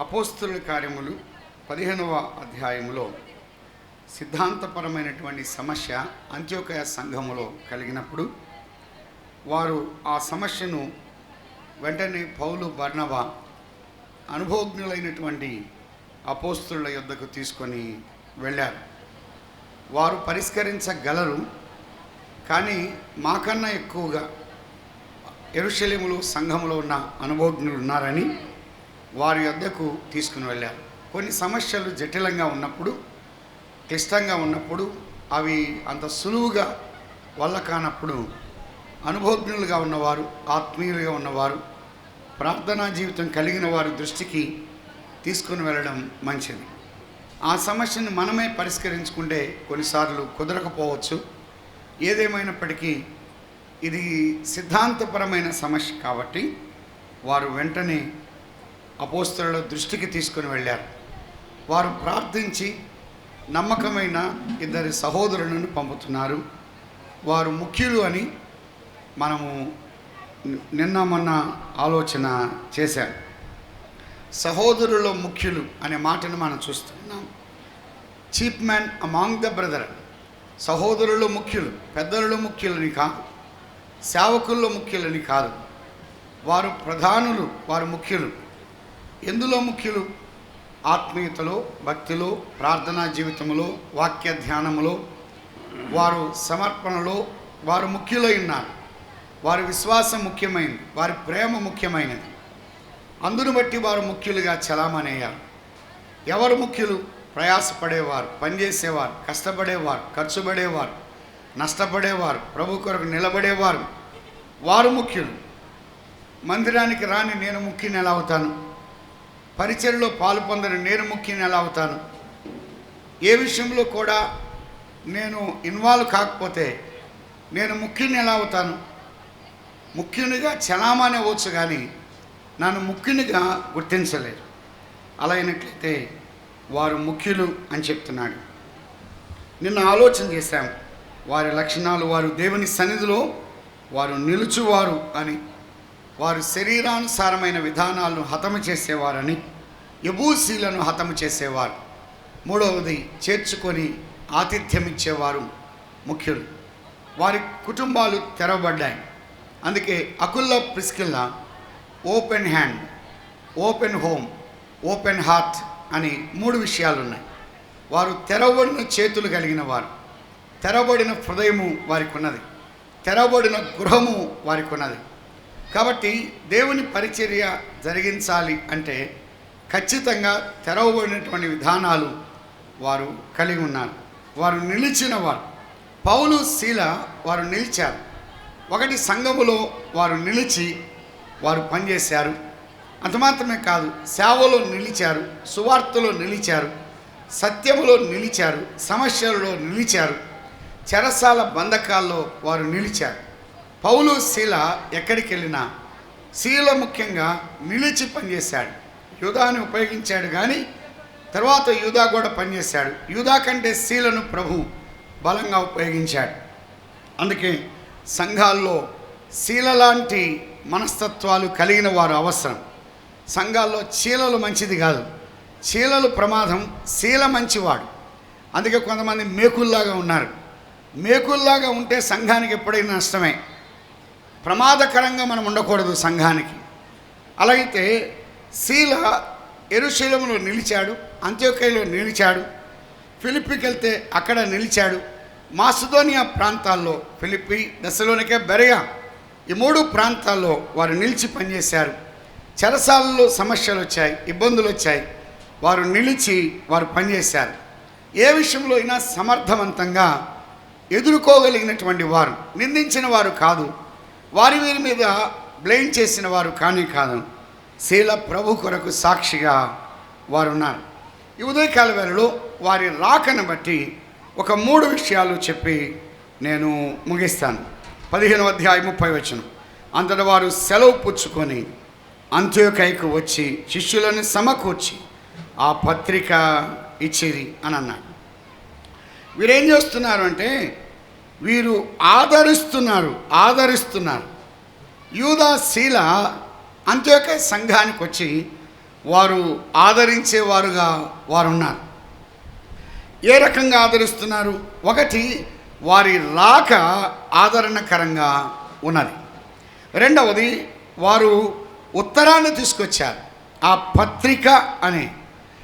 అపోస్తలుల కార్యములు 15వ అధ్యాయములో సిద్ధాంతపరమైనటువంటి సమస్య అంత్యోకయ సంఘములో కలిగినప్పుడు వారు ఆ సమస్యను వెంటనే పౌలు బర్నబా అనుభవజ్ఞులైనటువంటి అపోస్తలుల యొద్దకు తీసుకొని వెళ్ళారు. వారు పరిష్కరించగలరు, కానీ మాకన్నా ఎక్కువగా యెరూషలేములో సంఘములో ఉన్న అనుభవజ్ఞులు ఉన్నారని వారి యొద్దకు తీసుకుని వెళ్ళారు. కొన్ని సమస్యలు జటిలంగా ఉన్నప్పుడు, క్లిష్టంగా ఉన్నప్పుడు, అవి అంత సులువుగా వల్ల కానప్పుడు అనుభవజ్ఞులుగా ఉన్నవారు, ఆత్మీయులుగా ఉన్నవారు, ప్రార్థనా జీవితం కలిగిన వారి దృష్టికి తీసుకుని వెళ్ళడం మంచిది. ఆ సమస్యను మనమే పరిష్కరించుకుంటే కొన్నిసార్లు కుదరకపోవచ్చు. ఏదేమైనప్పటికీ ఇది సిద్ధాంతపరమైన సమస్య కాబట్టి వారు వెంటనే అపోస్తలుల దృష్టికి తీసుకుని వెళ్ళారు. వారు ప్రార్థించి నమ్మకమైన ఇద్దరి సహోదరులను పంపుతున్నారు. వారు ముఖ్యులు అని మనము నిన్న మొన్న ఆలోచన చేశాం. సహోదరుల్లో ముఖ్యులు అనే మాటను మనం చూస్తున్నాం. Chief man among the brother. సహోదరుల్లో ముఖ్యులు, పెద్దలలో ముఖ్యులని కాదు, సేవకుల్లో ముఖ్యులని కాదు, వారు ప్రధానులు, వారు ముఖ్యులు. ఎందులో ముఖ్యులు? ఆత్మీయతలో, భక్తిలో, ప్రార్థనా జీవితంలో, వాక్య ధ్యానములో, వారు సమర్పణలో వారు ముఖ్యులై ఉన్నారు. వారి విశ్వాసం ముఖ్యమైనది, వారి ప్రేమ ముఖ్యమైనది. అందును బట్టి వారు ముఖ్యులుగా చలామణయ్యారు. ఎవరు ముఖ్యులు? ప్రయాసపడేవారు, పనిచేసేవారు, కష్టపడేవారు, ఖర్చు పడేవారు, నష్టపడేవారు, ప్రభు కొరకు నిలబడేవారు, వారు ముఖ్యులు. మందిరానికి రాని నేను ముఖ్యుని ఎలా అవుతాను? పరిచర్యలో పాలు పొందని నేను ముఖ్యుని ఎలా అవుతాను? ఏ విషయంలో కూడా నేను ఇన్వాల్వ్ కాకపోతే నేను ముఖ్యుని ఎలా అవుతాను? ముఖ్యునిగా చలామణి అవ్వచ్చు, కానీ నన్ను ముఖ్యునిగా గుర్తించలేరు. అలా అయినట్లయితే వారు ముఖ్యులు అని చెప్తున్నాడు. నిన్న ఆలోచన చేశాం. వారి లక్షణాలు: వారు దేవుని సన్నిధిలో వారు నిలుచువారు అని, వారు శరీరానుసారమైన విధానాలను హతము చేసేవారని, యబూసీలను హతము చేసేవారు. మూడవది, చేర్చుకొని ఆతిథ్యం ఇచ్చేవారు ముఖ్యులు. వారి కుటుంబాలు తెరవబడ్డాయి. అందుకే Aquila Priscilla open hand, open home, open heart అని 3 విషయాలు ఉన్నాయి. వారు తెరవబడిన చేతులు కలిగిన వారు, తెరవబడిన హృదయము వారికి ఉన్నది, తెరవబడిన గృహము వారికి ఉన్నది. కాబట్టి దేవుని పరిచర్య జరిగించాలి అంటే ఖచ్చితంగా తెరవబడినటువంటి విధానాలు వారు కలిగి ఉన్నారు. వారు నిలిచిన వారు. పౌలు, శీల వారు నిలిచారు. ఒకటి, సంఘములో వారు నిలిచి వారు పనిచేశారు. అంత మాత్రమే కాదు, సేవలో నిలిచారు, సువార్తలో నిలిచారు, సత్యములో నిలిచారు, సమస్యలలో నిలిచారు, చెరసాల బంధకాల్లో వారు నిలిచారు. పౌలు, శీల ఎక్కడికి వెళ్ళినా, శీల ముఖ్యంగా నిలిచి పనిచేశాడు. యూదాని ఉపయోగించాడు, కానీ తర్వాత యూదా కూడా పనిచేశాడు. యూదా కంటే శీలను ప్రభు బలంగా ఉపయోగించాడు. అందుకే సంఘాల్లో శీల లాంటి మనస్తత్వాలు కలిగిన వారు అవసరం. సంఘాల్లో చీలలు మంచిది కాదు, చీలలు ప్రమాదం, శీల మంచివాడు. అందుకే కొంతమంది మేకుల్లాగా ఉన్నారు. మేకుల్లాగా ఉంటే సంఘానికి ఎప్పుడైనా నష్టమే. ప్రమాదకరంగా మనం ఉండకూడదు సంఘానికి. అలాగైతే శీల యెరూషలేములో నిలిచాడు, అంత్యోకయలో నిలిచాడు, ఫిలిప్పీకి వెళ్తే అక్కడ నిలిచాడు, మాసిదోనియా ప్రాంతాల్లో, ఫిలిప్పీ, దెస్సలోనికే, బెరయ, ఈ 3 ప్రాంతాల్లో వారు నిలిచి పనిచేశారు. చెరసాలలో సమస్యలు వచ్చాయి, ఇబ్బందులు వచ్చాయి, వారు నిలిచి వారు పనిచేశారు. ఏ విషయంలో అయినా సమర్థవంతంగా ఎదుర్కోగలిగినటువంటి వారు, నిందించిన వారు కాదు, వారి వీరి మీద బ్లేమ్ చేసిన వారు కానీ కాదు. శీల ప్రభు కొరకు సాక్షిగా వారు ఉన్నారు. ఈ ఉదయకాల వేళలో వారి రాకను బట్టి ఒక 3 విషయాలు చెప్పి నేను ముగిస్తాను. 15వ అధ్యాయం 30 వచనం. అంతటా వారు సెలవు పుచ్చుకొని అంత్యోకయకు వచ్చి శిష్యులను సమకూర్చి ఆ పత్రిక ఇచ్చిరి అని అన్నాడు. వీరేం చేస్తున్నారు అంటే, వీరు ఆదరిస్తున్నారు. యూదా, శీల అంత్యోకయ సంఘానికి వచ్చి వారు ఆదరించేవారుగా వారు ఉన్నారు. ఏ రకంగా ఆదరిస్తున్నారు? ఒకటి, వారి రాక ఆదరణకరంగా ఉన్నది. రెండవది, వారు ఉత్తరాన్ని తీసుకొచ్చారు. ఆ పత్రిక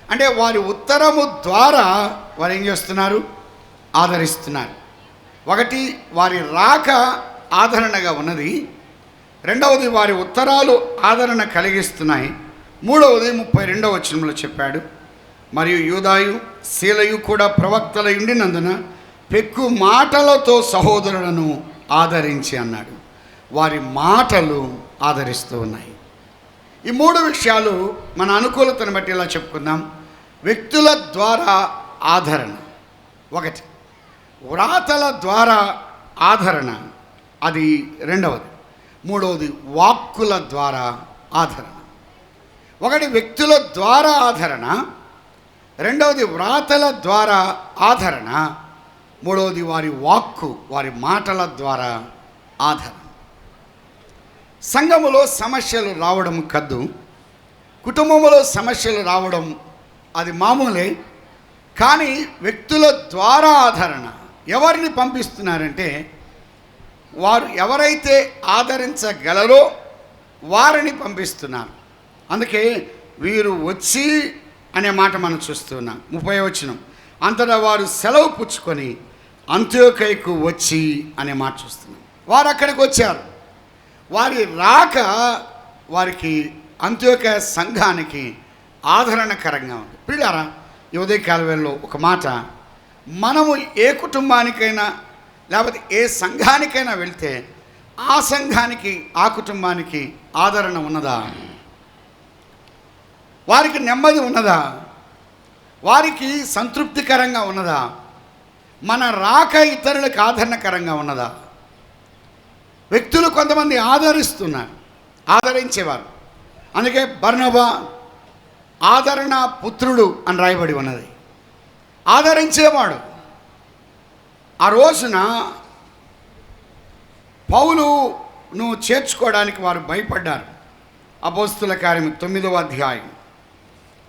అంటే వారి ఉత్తరము ద్వారా వారు ఏం చేస్తున్నారు? ఆదరిస్తున్నారు. ఒకటి, వారి రాక ఆదరణగా ఉన్నది. రెండవది, వారి ఉత్తరాలు ఆదరణ కలిగిస్తున్నాయి. మూడవది 32వ వచనంలో చెప్పాడు, మరియు యూదాయు శీలయు కూడా ప్రవక్తలై ఉండినందున పెక్కు మాటలతో సహోదరులను ఆదరించి అన్నాడు. వారి మాటలు ఆదరిస్తూ ఉన్నాయి. ఈ మూడు విషయాలు మన అనుకూలతను బట్టి ఇలా చెప్పుకుందాం. వ్యక్తుల ద్వారా ఆదరణ ఒకటి, వ్రాతల ద్వారా ఆదరణ అది రెండవది, మూడవది వాక్కుల ద్వారా ఆదరణ. ఒకటి వ్యక్తుల ద్వారా ఆదరణ, రెండవది వ్రాతల ద్వారా ఆదరణ, మూడవది వారి వాక్కు వారి మాటల ద్వారా ఆదరణ. సంఘములో సమస్యలు రావడం కద్దు, కుటుంబంలో సమస్యలు రావడం అది మామూలే. కానీ వ్యక్తుల ద్వారా ఆదరణ ఎవరిని పంపిస్తున్నారంటే, వారు ఎవరైతే ఆదరించగలరో వారిని పంపిస్తున్నారు. అందుకే వీరు వచ్చి అనే మాట మనం చూస్తున్నాం. 30వ వచనం, అంతటా వారు సెలవు పుచ్చుకొని అంత్యోకయకు వచ్చి అనే మాట చూస్తున్నాం. వారు అక్కడికి వచ్చారు. వారి రాక వారికి అంత్యోకయ సంఘానికి ఆదరణకరంగా ఉంది. పిల్లారా, ఈ ఉదయకాల వేళలో ఒక మాట, మనము ఏ కుటుంబానికైనా లేకపోతే ఏ సంఘానికైనా వెళ్తే ఆ సంఘానికి ఆ కుటుంబానికి ఆదరణ ఉన్నదా? వారికి నెమ్మది ఉన్నదా? వారికి సంతృప్తికరంగా ఉన్నదా? మన రాక ఇతరులకు ఆదరణకరంగా ఉన్నదా? వ్యక్తులు కొంతమంది ఆదరిస్తున్నారు, ఆదరించేవారు. అందుకే బర్నబా ఆదరణ పుత్రుడు అని రాయబడి ఉన్నది. ఆదరించేవాడు. ఆ రోజున పౌలును చేర్చుకోవడానికి వారు భయపడ్డారు. అపోస్తుల కార్యం 9వ అధ్యాయం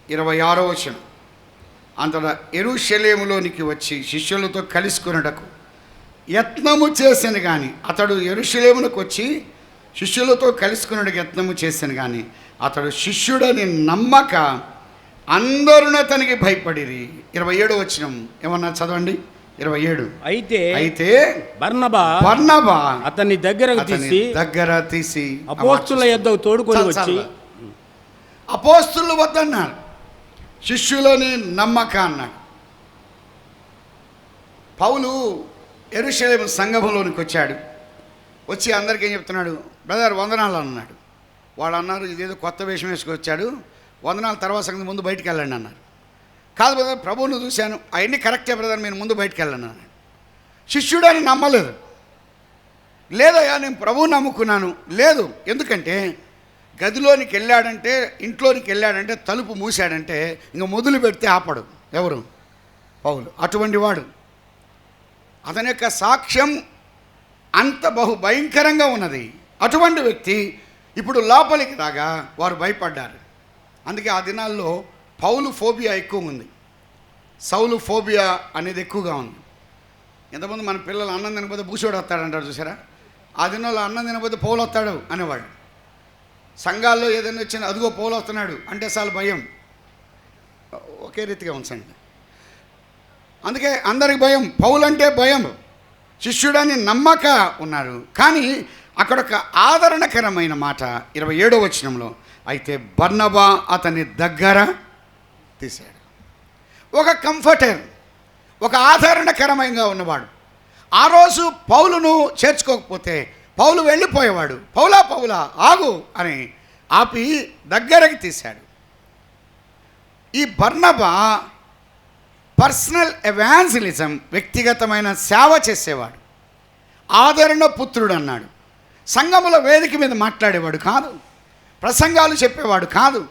26వ వచనం, అంతటా యెరూషలేములోనికి వచ్చి శిష్యులతో కలుసుకొనుటకు యత్నము చేశాను కానీ, అతడు యెరూషలేమునకు వచ్చి శిష్యులతో కలుసుకున్నట్టుకు యత్నము చేశాను కానీ అతడు శిష్యుడని నమ్మక అందరూ అతనికి భయపడిరి. 27వ వచనం ఏమన్నా చదవండి. 27. అయితే బర్నబా అతన్ని దగ్గర తీసి అపోస్తుల యొద్దకు తోడుకొని వచ్చి, అపోస్తులు వద్దన్నారు, శిష్యులని నమ్మక అన్నాడు. పౌలు యెరూషలేము సంఘంలోనికి వచ్చాడు. వచ్చి అందరికీ ఏం చెప్తున్నాడు? బ్రదర్ వందనాలు అన్నాడు. వాళ్ళు అన్నారు, ఇదేదో కొత్త వేషం వేసుకొచ్చాడు, వందనాలు తర్వాత సంగతి ముందు బయటికి వెళ్ళండి అన్నారు. కాదు బ్రదర్, ప్రభువును చూశాను, అవన్నీ కరెక్టే బ్రదర్, మీరు ముందు బయటికి వెళ్ళండి అన్నాడు. శిష్యుడని నమ్మలేదు. లేదయ్యా నేను ప్రభువు నమ్ముకున్నాను. లేదు, ఎందుకంటే గదిలోనికి వెళ్ళాడంటే, ఇంట్లోనికి వెళ్ళాడంటే, తలుపు మూసాడంటే ఇంక మొదలు పెడితే ఆపడు. ఎవరు? పౌలు. అటువంటి వాడు. అతని యొక్క సాక్ష్యం అంత భయంకరంగా ఉన్నది. అటువంటి వ్యక్తి ఇప్పుడు లోపలికి రాగా వారు భయపడ్డారు. అందుకే ఆ దినాల్లో పౌలు ఫోబియా ఎక్కువ ఉంది, సౌలు ఫోబియా అనేది ఎక్కువగా ఉంది. ఎంతమంది మన పిల్లలు అన్నం తినకపోతే బూసోడు వస్తాడంటారు చూసారా? ఆ దినాల్లో అన్నం తినకపోతే పౌలు వస్తాడు అనేవాడు. సంఘాల్లో ఏదైనా వచ్చినా అదిగో పౌలు వస్తున్నాడు అంటే చాలు భయం. ఒకే రీతిగా ఉంచండి. అందుకే అందరికి భయం, పౌలు అంటే భయం. శిష్యుడని నమ్మక ఉన్నారు. కానీ అక్కడ ఒక ఆదరణకరమైన మాట 27వ వచనంలో, అయితే బర్నబా అతని దగ్గర తీశాడు. ఒక కంఫర్టర్, ఒక ఆదరణకరమైన ఉన్నవాడు. ఆ రోజు పౌలును చేర్చుకోకపోతే పౌలు వెళ్ళిపోయేవాడు. పౌలా ఆగు అని ఆపి దగ్గరకి తీశాడు. ఈ బర్నబా పర్సనల్ ఎవాంజలిజం, వ్యక్తిగతమైన సేవ చేసేవాడు. ఆదరణ పుత్రుడు అన్నాడు. సంఘముల వేదిక మీద మాట్లాడేవాడు కాదు, ప్రసంగాలు చెప్పేవాడు కాదు.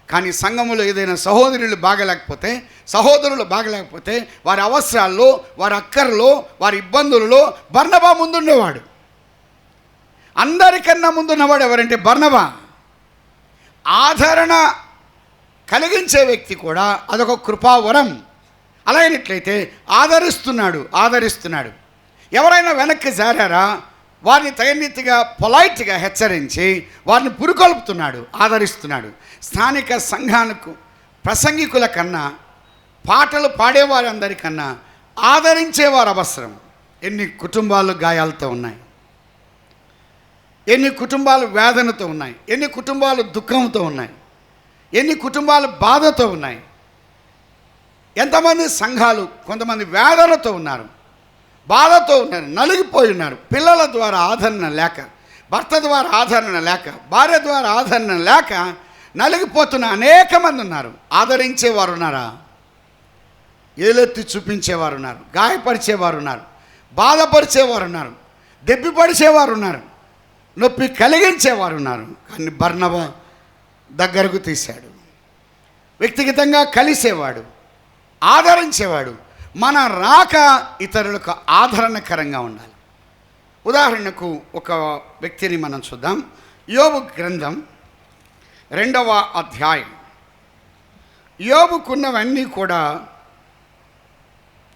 కానీ సంఘములో ఏదైనా సహోదరులు బాగలేకపోతే వారి అవసరాల్లో, వారి అక్కర్లో, వారి ఇబ్బందులలో బర్నబా ముందుండేవాడు. అందరికన్నా ముందున్నవాడు ఎవరంటే బర్నబా. ఆదరణ కలిగించే వ్యక్తి కూడా అదొక కృపావరం. అలాగైనట్లయితే ఆదరిస్తున్నాడు. ఎవరైనా వెనక్కి జారారా వారిని తగినట్టుగా పొలైట్గా హెచ్చరించి వారిని పురుకొల్పుతున్నాడు, ఆదరిస్తున్నాడు. స్థానిక సంఘానికి ప్రసంగికుల కన్నా, పాటలు పాడేవారందరికన్నా ఆదరించేవారు అవసరం. ఎన్ని కుటుంబాలు గాయాలతో ఉన్నాయి, ఎన్ని కుటుంబాలు వేదనతో ఉన్నాయి, ఎన్ని కుటుంబాలు దుఃఖంతో ఉన్నాయి, ఎన్ని కుటుంబాలు బాధతో ఉన్నాయి. ఎంతమంది సంఘాలు కొంతమంది వేదనతో ఉన్నారు, బాధతో ఉన్నారు, నలిగిపోయి ఉన్నారు. పిల్లల ద్వారా ఆదరణ లేక, భర్త ద్వారా ఆదరణ లేక, భార్య ద్వారా ఆదరణ లేక నలిగిపోతున్న అనేక మంది ఉన్నారు. ఆదరించేవారు ఉన్నారా? ఏలెత్తి చూపించేవారు ఉన్నారు, గాయపరిచేవారు ఉన్నారు, బాధపరిచేవారు ఉన్నారు, దెబ్బపరిచేవారు ఉన్నారు, నొప్పి కలిగించేవారు ఉన్నారు. కానీ బర్నబా దగ్గరకు తీశాడు, వ్యక్తిగతంగా కలిసేవాడు, ఆదరించేవాడు. మన రాక ఇతరులకు ఆదరణకరంగా ఉండాలి. ఉదాహరణకు ఒక వ్యక్తిని మనం చూద్దాం. యోబు గ్రంథం 2వ అధ్యాయం. యోబుకున్నవన్నీ కూడా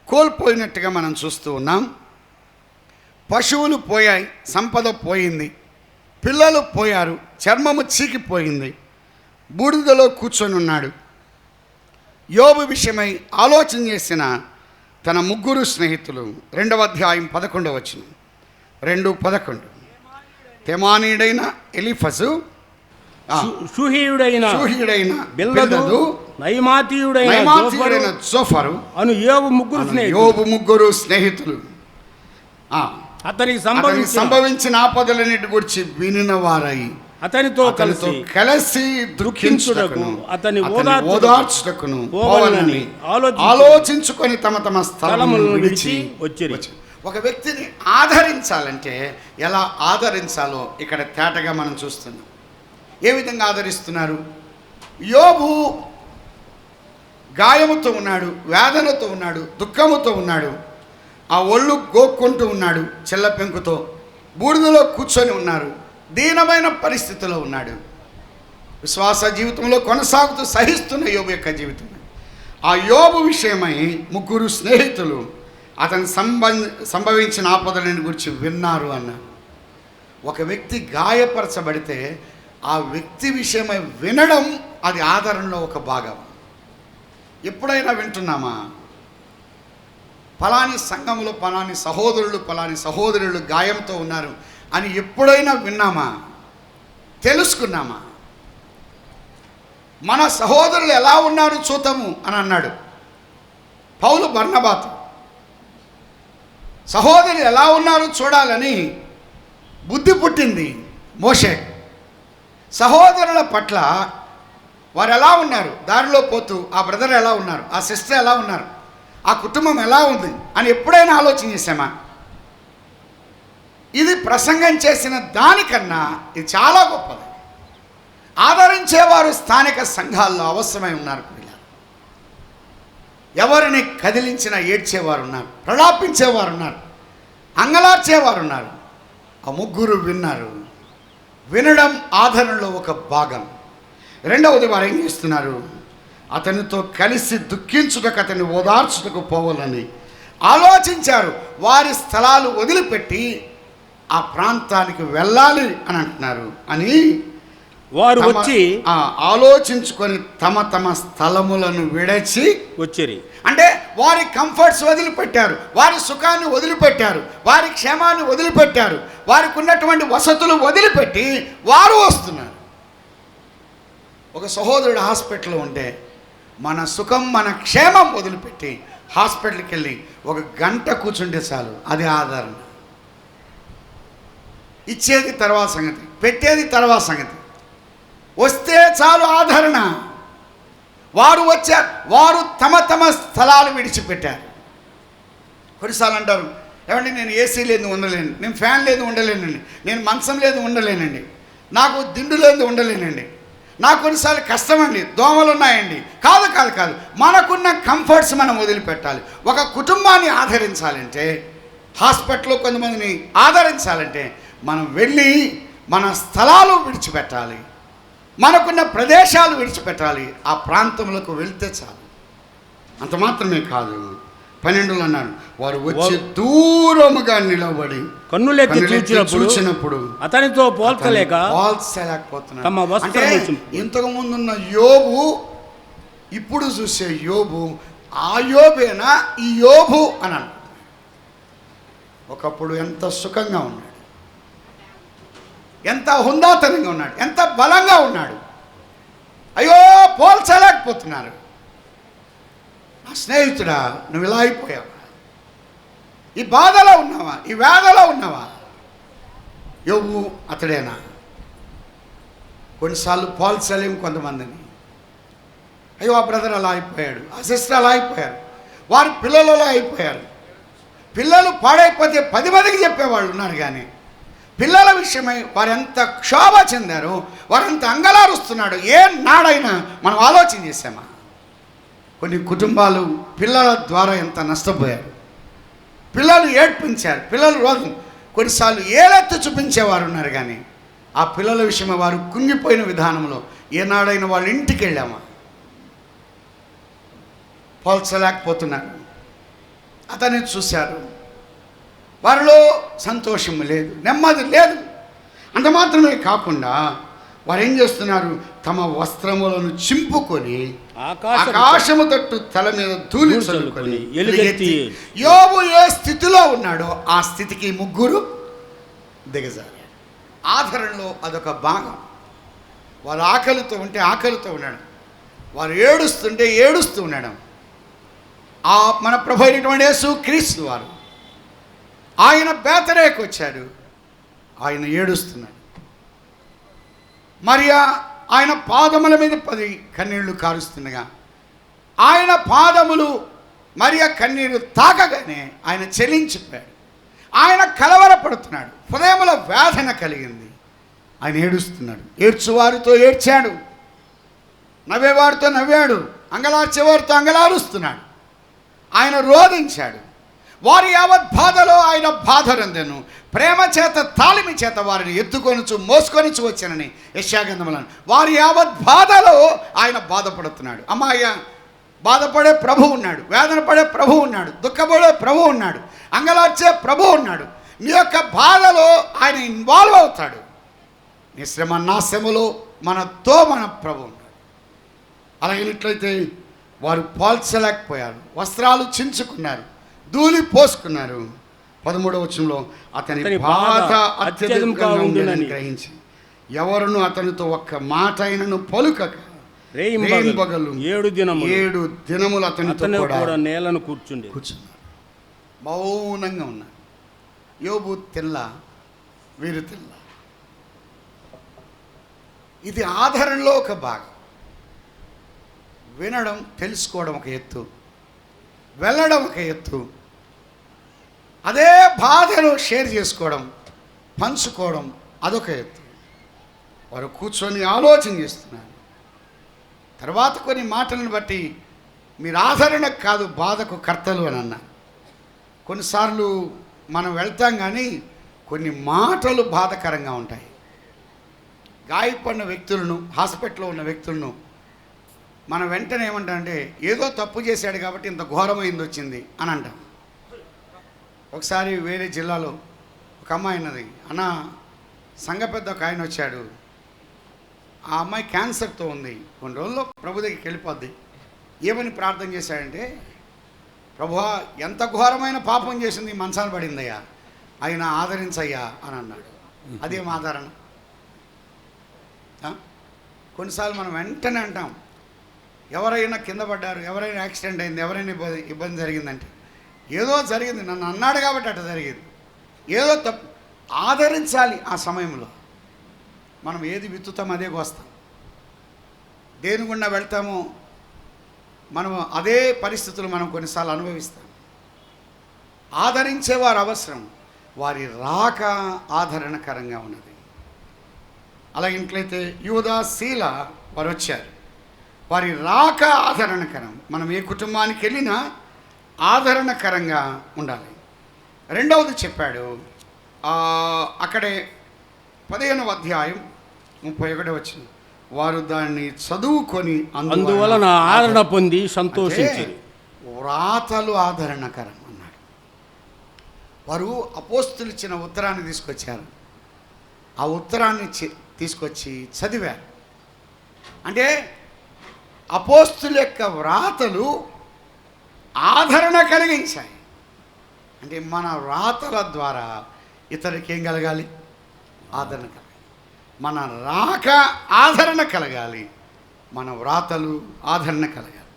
కోల్పోయినట్టుగా మనం చూస్తూ ఉన్నాం. పశువులు పోయాయి, సంపద పోయింది, పిల్లలు పోయారు, చర్మము చీకిపోయింది, బూడిదలో కూర్చొని ఉన్నాడు. యోబు విషయమై ఆలోచన చేసిన తన 3 స్నేహితులు 2వ అధ్యాయం 11వ వచనం. 2:11. తెమానీయుడైన ఎలీఫజు, షూహీయుడైన బిల్దదు, నయమాతీయుడైన జోఫరు అను యోబు 3 స్నేహితులు అతనికి సంభవించిన ఆపదలన్నిటి గురించి వినిన వారై అతనితో కలిసి దుఃఖించుటకును అతని ఓదార్చుటకును పోవాలని ఆలోచించుకొని తమ స్థలములను విడిచి వచ్చిరి. ఒక వ్యక్తిని ఆదరించాలంటే ఎలా ఆదరించాలో ఇక్కడ తేటగా మనం చూస్తున్నాం. ఏ విధంగా ఆదరిస్తున్నారు? యోబు గాయముతో ఉన్నాడు, వేదనతో ఉన్నాడు, దుఃఖముతో ఉన్నాడు, ఆ ఒళ్ళు గోక్కుంటూ ఉన్నాడు, చెల్ల పెంకుతో బూడిదలో కూర్చొని ఉన్నారు, దీనమైన పరిస్థితిలో ఉన్నాడు. విశ్వాస జీవితంలో కొనసాగుతూ సహిస్తున్న యోబు యొక్క జీవితం. ఆ యోబు విషయమై 3 స్నేహితులు అతను సంభవించిన ఆపదలని గురించి విన్నారు అన్నారు. ఒక వ్యక్తి గాయపరచబడితే ఆ వ్యక్తి విషయమై వినడం అది ఆదరణలో ఒక భాగం. ఎప్పుడైనా వింటున్నామా? ఫలాని సంఘంలో ఫలాని సహోదరులు గాయంతో ఉన్నారు అని ఎప్పుడైనా విన్నామా? తెలుసుకున్నామా? మన సహోదరులు ఎలా ఉన్నారు చూద్దాము అని అన్నాడు పౌలు బర్నబాతో. సహోదరులు ఎలా ఉన్నారు చూడాలని బుద్ధి పుట్టింది మోషే. సహోదరుల పట్ల వారు ఎలా ఉన్నారు, దారిలో పోతూ ఆ బ్రదర్ ఎలా ఉన్నారు, ఆ సిస్టర్ ఎలా ఉన్నారు, ఆ కుటుంబం ఎలా ఉంది అని ఎప్పుడైనా ఆలోచన చేసామా? ఇది ప్రసంగం చేసిన దానికన్నా ఇది చాలా గొప్పది. ఆదరించేవారు స్థానిక సంఘాల్లో అవసరమై ఉన్నారు. ఎవరిని కదిలించినా ఏడ్చేవారు ఉన్నారు, ప్రలాపించేవారు ఉన్నారు, అంగలార్చేవారు ఉన్నారు. ఆ 3 విన్నారు. వినడం ఆదరణలో ఒక భాగం. రెండవది వారు ఏం చేస్తున్నారు? అతనితో కలిసి దుఃఖించుటకు, అతన్ని ఓదార్చుటకు పోవాలని ఆలోచించారు. వారి స్థలాలు వదిలిపెట్టి ఆ ప్రాంతానికి వెళ్ళాలి అని అంటున్నారు. అని వారు వచ్చి ఆలోచించుకొని తమ స్థలములను విడచి వచ్చిరి. అంటే వారి కంఫర్ట్స్ వదిలిపెట్టారు, వారి సుఖాన్ని వదిలిపెట్టారు, వారి క్షేమాన్ని వదిలిపెట్టారు, వారికి ఉన్నటువంటి వసతులు వదిలిపెట్టి వారు వస్తున్నారు. ఒక సహోదరుడు హాస్పిటల్లో ఉంటే మన సుఖం మన క్షేమం వదిలిపెట్టి హాస్పిటల్కి వెళ్ళి 1 గంట కూర్చుంటే చాలు, అది ఆదరణ. ఇచ్చేది తర్వాత సంగతి, పెట్టేది తర్వాత సంగతి. వస్తే చాలు ఆదరణ. వారు వచ్చారు, వారు తమ స్థలాలు విడిచిపెట్టారు. కొన్నిసార్లు అంటారు, ఏమండి నేను ఏసీ లేదు ఉండలేను, నేను ఫ్యాన్ లేదు ఉండలేనండి, నేను మంచం లేదు ఉండలేనండి, నాకు దిండు లేదు ఉండలేనండి, నాకు కొన్నిసార్లు కష్టమండి, దోమలు ఉన్నాయండి. కాదు, మనకున్న కంఫర్ట్స్ మనం వదిలిపెట్టాలి. ఒక కుటుంబాన్ని ఆదరించాలంటే, హాస్పిటల్లో కొంతమందిని ఆదరించాలంటే మనం వెళ్ళి మన స్థలాలు విడిచిపెట్టాలి. మనకున్న ప్రదేశాలు విడిచిపెట్టాలి, ఆ ప్రాంతములకు వెళ్తే చాలు. అంత మాత్రమే కాదు, 12 అన్నాడు, వారు వచ్చి దూరముగా నిలబడి కన్నులెత్తి చూచినప్పుడు అతనితో పోల్చలేకపోతున్నారు. అంటే ఇంతకు ముందున్న యోబు, ఇప్పుడు చూసే యోబు ఆ యోబేనా ఈ యోబు అని అన్నాడు. ఒకప్పుడు ఎంత సుఖంగా ఉన్నాడు, ఎంత హుందాతనంగా ఉన్నాడు, ఎంత బలంగా ఉన్నాడు. అయ్యో పోల్చలేకపోతున్నారు. నా స్నేహితుడా, నువ్వు ఇలా అయిపోయావా? ఈ బాధలో ఉన్నావా? ఈ వేదలో ఉన్నావా? యోబు అతడేనా? కొన్నిసార్లు పోల్చలేము కొంతమందిని. అయ్యో ఆ బ్రదర్ అలా అయిపోయాడు, ఆ సిస్టర్ అలా అయిపోయారు, వారి పిల్లలు అలా అయిపోయారు. పిల్లలు పాడైపోతే 10 మందికి చెప్పేవాళ్ళు ఉన్నారు, కానీ పిల్లల విషయమై వారెంత క్షోభ చెందారు, వారెంత అంగలారుస్తున్నాడు. ఏ నాడైనా మనం ఆలోచన చేసామా? కొన్ని కుటుంబాలు పిల్లల ద్వారా ఎంత నష్టపోయారు. పిల్లలు ఏడ్పించారు, పిల్లలు రోజు కొన్నిసార్లు ఏలెత్తి చూపించేవారు ఉన్నారు, కానీ ఆ పిల్లల విషయమై వారు కుంగిపోయిన విధానంలో ఏనాడైనా వాళ్ళ ఇంటికి వెళ్ళామా? పోల్చలేకపోతున్నారు. అతన్ని చూశారు, వారిలో సంతోషం లేదు, నెమ్మది లేదు. అంత మాత్రమే కాకుండా వారు ఏం చేస్తున్నారు? తమ వస్త్రములను చింపుకొని ఆకాశము తట్టు తల మీద ధూళి చల్లుకొని యోబు ఏ స్థితిలో ఉన్నాడో ఆ స్థితికి ముగ్గురు దిగజారు. ఆదరణలో అదొక భాగం. వారు ఆకలితో ఉంటే ఆకలితో ఉండడం, వారు ఏడుస్తుంటే ఏడుస్తూ ఉండడం. ఆ మన ప్రభు అయినటువంటి యేసు క్రీస్తు వారు ఆయన బేతరేకు వచ్చాడు, ఆయన ఏడుస్తున్నాడు. మరియా ఆయన పాదముల మీద 10 కన్నీళ్లు కారుస్తుండగా ఆయన పాదములు మరియా కన్నీరు తాకగానే ఆయన చెలించిపోయాడు. ఆయన కలవరపడుతున్నాడు, హృదయముల వేదన కలిగింది, ఆయన ఏడుస్తున్నాడు. ఏడ్చువారితో ఏడ్చాడు, నవ్వేవారితో నవ్వాడు, అంగలార్చేవారితో అంగలారుస్తున్నాడు. ఆయన రోధించాడు. వారి యావత్ బాధలో ఆయన బాధరందెను. ప్రేమ చేత తాళిమి చేత వారిని ఎత్తుకొనుచు మోసుకొనిచు వచ్చానని యెషయాగ్రంథములను. వారి యావత్ బాధలో ఆయన బాధపడుతున్నాడు. అమ్మాయ్య, బాధపడే ప్రభు ఉన్నాడు, వేదన పడే ప్రభు ఉన్నాడు, దుఃఖపడే ప్రభు ఉన్నాడు, అంగలార్చే ప్రభు ఉన్నాడు. నీ యొక్క బాధలో ఆయన ఇన్వాల్వ్ అవుతాడు. నీ శ్రమ నా శ్రమలో మన ప్రభు ఉన్నాడు. అలాగైనట్లయితే వారు పోల్చలేకపోయారు, వస్త్రాలు చించుకున్నారు, ధూళి పోసుకున్నారు. 13వ వచనంలో అతని బాధ అత్యధికంగా ఉందని గ్రహించి ఎవరును అతనితో ఒక్క మాట అయినను పలుకక రేయింబగలు 7 దినములు అతనితో కూడా నేలను కూర్చున్నారు. మౌనంగా ఉన్నారు. యోబు తెల్ల, వీరు తెల్ల. ఇది ఆదరణలో ఒక భాగం. వినడం, తెలుసుకోవడం ఒక ఎత్తు, వెళ్ళడం ఒక ఎత్తు. అదే బాధను షేర్ చేసుకోవడం, పంచుకోవడం అదొక ఎత్తు. వారు కూర్చొని ఆలోచన చేస్తున్నారు. తర్వాత కొన్ని మాటలను బట్టి మీరు ఆదరణకు కాదు బాధకు కర్తలు అని అన్నారు. కొన్నిసార్లు మనం వెళ్తాం, కానీ కొన్ని మాటలు బాధకరంగా ఉంటాయి. గాయపడిన వ్యక్తులను, హాస్పిటల్లో ఉన్న వ్యక్తులను మనం వెంటనే ఏమంటామంటే ఏదో తప్పు చేశాడు కాబట్టి ఇంత ఘోరమైంది వచ్చింది అని అంటాం. ఒకసారి వేరే జిల్లాలో ఒక అమ్మాయి అన్నది, అన్న సంఘ పెద్ద ఒక ఆయన వచ్చాడు, ఆ అమ్మాయి క్యాన్సర్తో ఉంది, కొన్ని రోజుల్లో ప్రభు దగ్గరికి వెళ్ళిపోద్ది. ఏమని ప్రార్థన చేశాడంటే, ప్రభువా ఎంత ఘోరమైన పాపం చేసింది, మంచాన పడిందయ్యా, ఆయన ఆదరించయ్యా అని అన్నాడు. అదేం ఆదరణ? కొన్నిసార్లు మనం వెంటనే అంటాం, ఎవరైనా కింద పడ్డారు, ఎవరైనా యాక్సిడెంట్ అయింది, ఎవరైనా ఇబ్బంది జరిగిందంటే ఏదో జరిగింది, నన్ను అన్నాడు కాబట్టి అట్లా జరిగింది, ఏదో తప్పు. ఆదరించాలి. ఆ సమయంలో మనం ఏది విత్తుతాం అదే కోస్తాం. దేని గుండా వెళ్తామో మనం అదే పరిస్థితులు మనం కొన్నిసార్లు అనుభవిస్తాం. ఆదరించేవారు అవసరం. వారి రాక ఆదరణకరంగా ఉన్నది. అలాగే ఇంట్లయితే యూదా, శీల వారు వచ్చారు, వారి రాక ఆదరణకరం. మనం ఏ కుటుంబానికి వెళ్ళినా ఆదరణకరంగా ఉండాలి. రెండవది చెప్పాడు, అక్కడే 15వ అధ్యాయం 31వ వచనం, వారు దాన్ని చదువుకొని అందువలన ఆదరణ పొంది సంతోషించిరి. వ్రాతలు ఆదరణకరం అన్నాడు. వారు అపోస్తులు ఇచ్చిన ఉత్తరాన్ని తీసుకొచ్చారు. ఆ ఉత్తరాన్ని తీసుకొచ్చి చదివారు. అంటే అపోస్తుల యొక్క వ్రాతలు ఆదరణ కలిగించాయి. అంటే మన వ్రాతల ద్వారా ఇతరులకి ఏం కలగాలి? ఆదరణ కలగాలి. మన రాక ఆదరణ కలగాలి, మన వ్రాతలు ఆదరణ కలగాలి.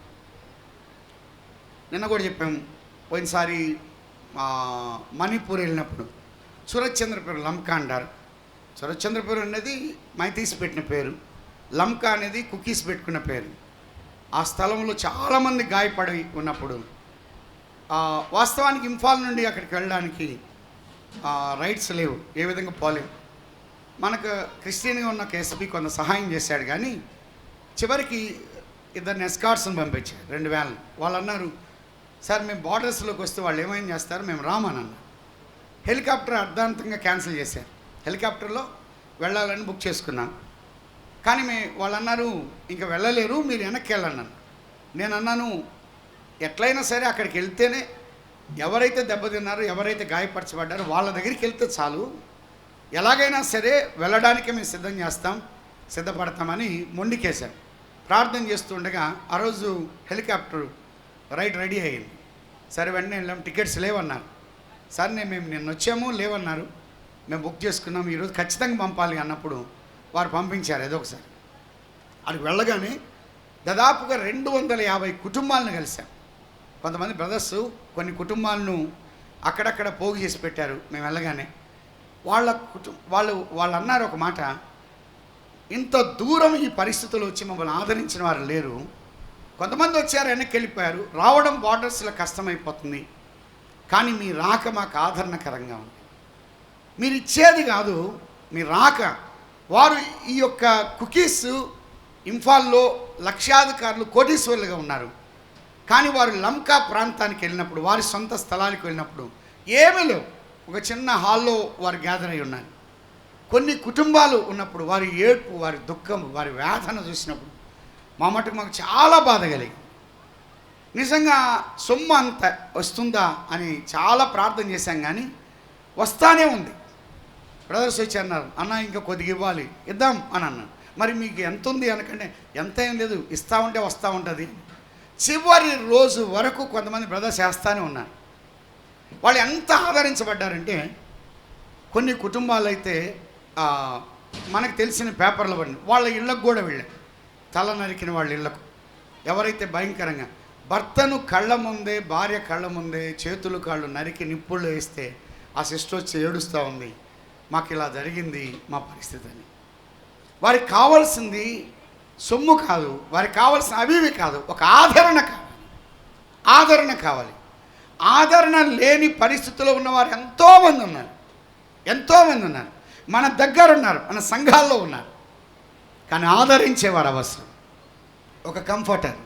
నిన్న కూడా చెప్పాం, పోయినసారి మణిపూర్ వెళ్ళినప్పుడు సురత్చంద్రపురం లంకా అంటారు. సురత్చంద్రపురం అనేది మైతీసి పెట్టిన పేరు, లంకా అనేది కుకీస్ పెట్టుకున్న పేరు. ఆ స్థలంలో చాలామంది గాయపడి ఉన్నప్పుడు వాస్తవానికి ఇంఫాల్ నుండి అక్కడికి వెళ్ళడానికి రైట్స్ లేవు, ఏ విధంగా పోలేవు. మనకు క్రిస్టియన్గా ఉన్న కేఎస్పి కొంత సహాయం చేశాడు, కానీ చివరికి ఇద్దరిని ఎస్కార్ట్స్ని పంపించారు, 2 వ్యాన్లు. వాళ్ళు అన్నారు, సార్ మేము బార్డర్స్లోకి వస్తే వాళ్ళు ఏమైనా చేస్తారు, మేము రామని అన్నారు. హెలికాప్టర్ అర్ధాంతంగా క్యాన్సిల్ చేశారు. హెలికాప్టర్లో వెళ్ళాలని బుక్ చేసుకున్నాం, కానీ వాళ్ళు అన్నారు ఇంకా వెళ్ళలేరు, మీరు వెనక్కి వెళ్ళన్నారు. నేను అన్నాను, ఎట్లయినా సరే అక్కడికి వెళ్తేనే ఎవరైతే దెబ్బతిన్నారో, ఎవరైతే గాయపరచబడ్డారో వాళ్ళ దగ్గరికి వెళ్తే చాలు, ఎలాగైనా సరే వెళ్ళడానికి మేము సిద్ధపడతామని మొండికేశాం. ప్రార్థన చేస్తుండగా ఆ రోజు హెలికాప్టర్ రెడీ అయ్యింది. సరే వెంటనే వెళ్ళాం. టికెట్స్ లేవన్నారు. సార్ మేము నిన్న వచ్చాము, లేవన్నారు. మేము బుక్ చేసుకున్నాం, ఈరోజు ఖచ్చితంగా పంపాలి అన్నప్పుడు వారు పంపించారు. ఏదో ఒకసారి అక్కడికి వెళ్ళగానే దాదాపుగా 250 కుటుంబాలను కలిసాం. కొంతమంది బ్రదర్స్ కొన్ని కుటుంబాలను అక్కడక్కడ పోగు చేసి పెట్టారు. మేము వెళ్ళగానే వాళ్ళు అన్నారు ఒక మాట, ఇంత దూరం ఈ పరిస్థితులు వచ్చి మమ్మల్ని ఆదరించిన వారు లేరు. కొంతమంది వచ్చారు, వెనక్కి వెళ్ళిపోయారు. రావడం బార్డర్స్లో కష్టమైపోతుంది, కానీ మీ రాక మాకు ఆదరణకరంగా ఉంది. మీరు ఇచ్చేది కాదు, మీ రాక. వారు ఈ యొక్క కుకీస్ ఇంఫాల్లో లక్షాధికారులు, కోటీశ్వరులుగా ఉన్నారు, కానీ వారు లంకా ప్రాంతానికి వెళ్ళినప్పుడు, వారి సొంత స్థలానికి వెళ్ళినప్పుడు ఏమీ లేవు. ఒక చిన్న హాల్లో వారు గ్యాదర్ అయి ఉన్నారు. కొన్ని కుటుంబాలు ఉన్నప్పుడు వారి ఏడ్పు, వారి దుఃఖం, వారి వేదన చూసినప్పుడు మాకు చాలా బాధ కలిగింది. నిజంగా సొమ్ము అంత వస్తుందా అని చాలా ప్రార్థన చేశాం, కానీ వస్తానే ఉంది. బ్రదర్స్ వచ్చి అన్నారు, అన్న ఇంకా కొద్దిగా ఇవ్వాలి, ఇద్దాం అని అన్నాను. మరి మీకు ఎంత ఉంది అనకంటే, ఎంత ఏం లేదు, ఇస్తూ ఉంటే వస్తూ ఉంటుంది. చివరి రోజు వరకు కొంతమంది బ్రదర్స్ వేస్తూనే ఉన్నారు. వాళ్ళు ఎంత ఆదరించబడ్డారంటే, కొన్ని కుటుంబాలు అయితే మనకు తెలిసిన పేపర్లు పడిన వాళ్ళ ఇళ్ళకు కూడా వెళ్ళారు. తల నరికిన వాళ్ళ ఇళ్లకు, ఎవరైతే భయంకరంగా భర్తను కళ్ళ ముందే, భార్య కళ్ళ ముందే చేతులు కాళ్ళు నరికి నిప్పుళ్ళు వేస్తే ఆ సిస్టర్ వచ్చి ఏడుస్తూ ఉంది, మాకు ఇలా జరిగింది మా పరిస్థితి అని. వారికి కావాల్సింది సొమ్ము కాదు, వారికి కావాల్సిన అవివి కాదు, ఒక ఆదరణ కావాలి. ఆదరణ కావాలి. ఆదరణ లేని పరిస్థితుల్లో ఉన్నవారు ఎంతోమంది ఉన్నారు. మన దగ్గర ఉన్నారు, మన సంఘాల్లో ఉన్నారు, కానీ ఆదరించేవారు అవసరం. ఒక కంఫర్టర్,